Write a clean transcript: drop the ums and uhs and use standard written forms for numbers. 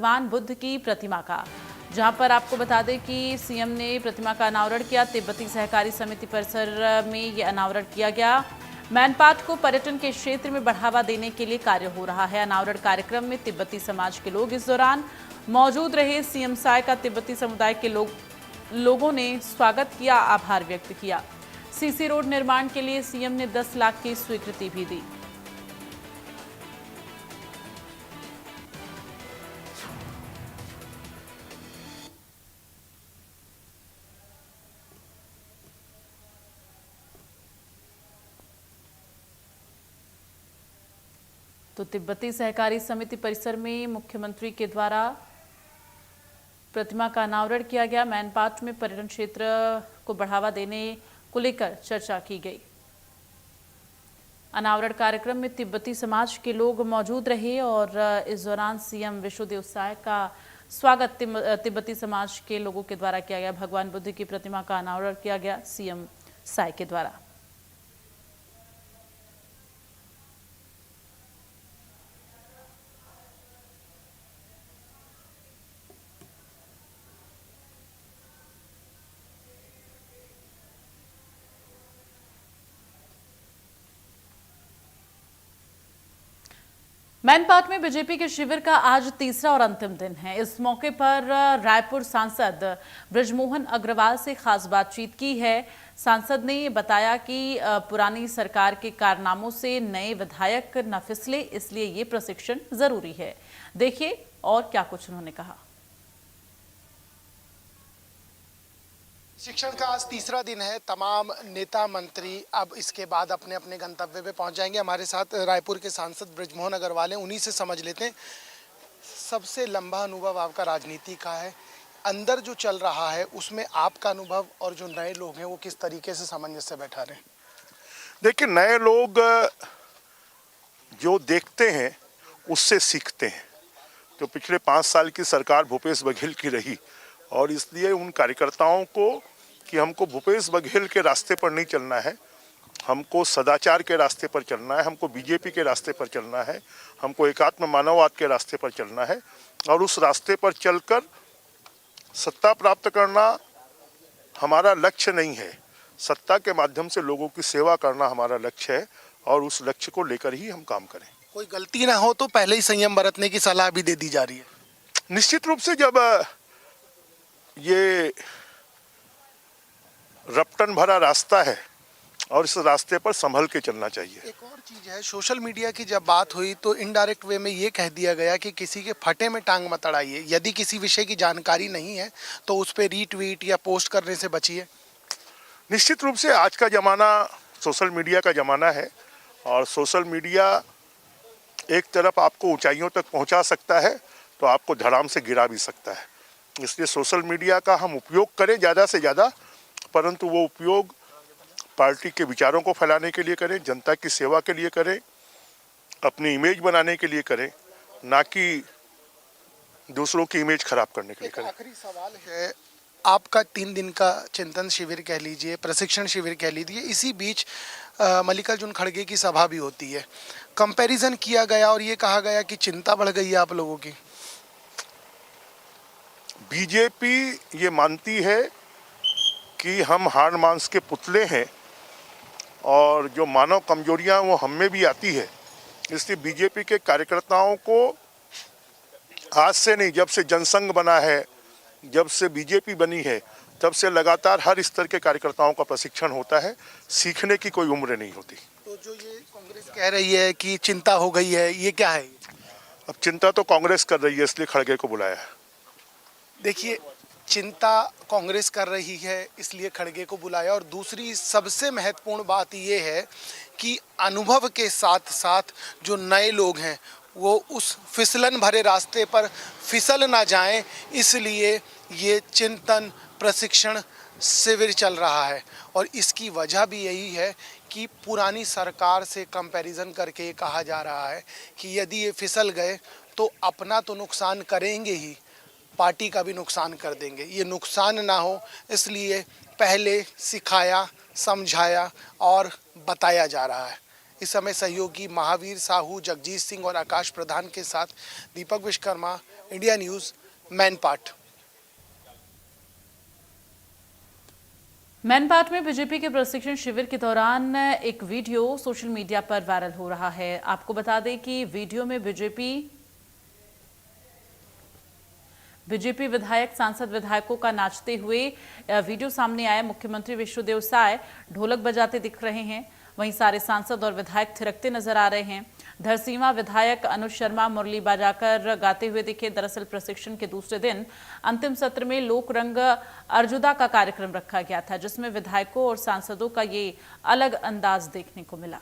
भगवान बुद्ध की प्रतिमा का, जहां पर आपको बता दें कि सीएम ने प्रतिमा का अनावरण किया। तिब्बती सहकारी समिति परिसर में ये अनावरण किया गया। मैनपाट को पर्यटन के क्षेत्र में बढ़ावा देने के लिए कार्य हो रहा है। अनावरण कार्यक्रम में तिब्बती समाज के लोग इस दौरान मौजूद रहे। सीएम साय का तिब्बती समुदाय के लोगों ने स्वागत किया, आभार व्यक्त किया। सीसी रोड निर्माण के लिए सीएम ने 10 लाख की स्वीकृति भी दी। तो तिब्बती सहकारी समिति परिसर में मुख्यमंत्री के द्वारा प्रतिमा का अनावरण किया गया। मैनपाट में पर्यटन क्षेत्र को बढ़ावा देने को लेकर चर्चा की गई। अनावरण कार्यक्रम में तिब्बती समाज के लोग मौजूद रहे और इस दौरान सीएम विश्वदेव साय का स्वागत तिब्बती समाज के लोगों के द्वारा किया गया। भगवान बुद्ध की प्रतिमा का अनावरण किया गया सीएम साय के द्वारा। मैनपाट में बीजेपी के शिविर का आज तीसरा और अंतिम दिन है। इस मौके पर रायपुर सांसद बृजमोहन अग्रवाल से खास बातचीत की है। सांसद ने बताया कि पुरानी सरकार के कारनामों से नए विधायक न फिसले, इसलिए ये प्रशिक्षण जरूरी है। देखिए और क्या कुछ उन्होंने कहा। शिक्षण का आज तीसरा दिन है। तमाम नेता मंत्री अब इसके बाद अपने अपने गंतव्य पे पहुंच जाएंगे। हमारे साथ रायपुर के सांसद बृजमोहन अग्रवाल हैं, उन्हीं से समझ लेते हैं। सबसे लंबा अनुभव आपका राजनीति का है, अंदर जो चल रहा है उसमें आपका अनुभव और जो नए लोग हैं वो किस तरीके से सामंजस्य बैठा रहे हैं? देखिए, नए लोग जो देखते हैं उससे सीखते हैं। तो पिछले 5 साल की सरकार भूपेश बघेल की रही और इसलिए उन कार्यकर्ताओं को कि हमको भूपेश बघेल के रास्ते पर नहीं चलना है, हमको सदाचार के रास्ते पर चलना है, हमको बीजेपी के रास्ते पर चलना है, हमको एकात्म मानववाद के रास्ते पर चलना है और उस रास्ते पर चलकर सत्ता प्राप्त करना हमारा लक्ष्य नहीं है। सत्ता के माध्यम से लोगों की सेवा करना हमारा लक्ष्य है और उस लक्ष्य को लेकर ही हम काम करें। कोई गलती ना हो तो पहले ही संयम बरतने की सलाह भी दे दी जा रही है। निश्चित रूप से जब ये रपटन भरा रास्ता है और इस रास्ते पर संभल के चलना चाहिए। एक और चीज है, सोशल मीडिया की जब बात हुई तो इनडायरेक्ट वे में ये कह दिया गया कि किसी के फटे में टांग मत अड़ाइए। यदि किसी विषय की जानकारी नहीं है तो उस पर रीट्वीट या पोस्ट करने से बचिए। निश्चित रूप से आज का ज़माना सोशल मीडिया का ज़माना है और सोशल मीडिया एक तरफ आपको ऊंचाइयों तक पहुंचा सकता है तो आपको धड़ाम से गिरा भी सकता है। इसलिए सोशल मीडिया का हम उपयोग करें ज़्यादा से ज़्यादा, परंतु वो उपयोग पार्टी के विचारों को फैलाने के लिए करें, जनता की सेवा के लिए करें, अपनी इमेज बनाने के लिए करें, ना कि दूसरों की इमेज खराब करने के लिए करें। आखिरी सवाल है, आपका 3 दिन का चिंतन शिविर कह लीजिए, प्रशिक्षण शिविर कह लीजिए, इसी बीच मल्लिकार्जुन खड़गे की सभा भी होती है। कंपैरिजन किया गया और ये कहा गया कि चिंता बढ़ गई है आप लोगों की। बीजेपी ये मानती है कि हम हाड़ मांस के पुतले हैं और जो मानव कमजोरियां वो हम में भी आती है। इसलिए बीजेपी के कार्यकर्ताओं को आज से नहीं, जब से जनसंघ बना है, जब से बीजेपी बनी है, तब से लगातार हर स्तर के कार्यकर्ताओं का प्रशिक्षण होता है। सीखने की कोई उम्र नहीं होती। तो जो ये कांग्रेस कह रही है कि चिंता हो गई है, ये क्या है? अब चिंता तो कांग्रेस कर रही है, इसलिए खड़गे को बुलाया है। देखिए, चिंता कांग्रेस कर रही है इसलिए खड़गे को बुलाया, और दूसरी सबसे महत्वपूर्ण बात ये है कि अनुभव के साथ साथ जो नए लोग हैं वो उस फिसलन भरे रास्ते पर फिसल ना जाएं, इसलिए ये चिंतन प्रशिक्षण शिविर चल रहा है। और इसकी वजह भी यही है कि पुरानी सरकार से कंपैरिजन करके ये कहा जा रहा है कि यदि ये फिसल गए तो अपना तो नुकसान करेंगे ही, पार्टी का भी नुकसान कर देंगे। ये नुकसान ना हो इसलिए पहले सिखाया, समझाया और बताया जा रहा है। इस समय सहयोगी महावीर साहू, जगजीत सिंह और आकाश प्रधान के साथ दीपक विश्वकर्मा, इंडिया न्यूज़, मैनपाट। मैनपाट में बीजेपी के प्रशिक्षण शिविर के दौरान एक वीडियो सोशल मीडिया पर वायरल हो रहा है। आपको बता दें कि वीडियो में बीजेपी विधायक सांसद विधायकों का नाचते हुए वीडियो सामने आया। मुख्यमंत्री विष्णुदेव साय ढोलक बजाते दिख रहे हैं, वहीं सारे सांसद और विधायक थिरकते नजर आ रहे हैं। धरसींवा विधायक अनुज शर्मा मुरली बजाकर गाते हुए दिखे। दरअसल प्रशिक्षण के दूसरे दिन अंतिम सत्र में लोक रंग अर्जुदा का कार्यक्रम रखा गया था, जिसमें विधायकों और सांसदों का ये अलग अंदाज देखने को मिला।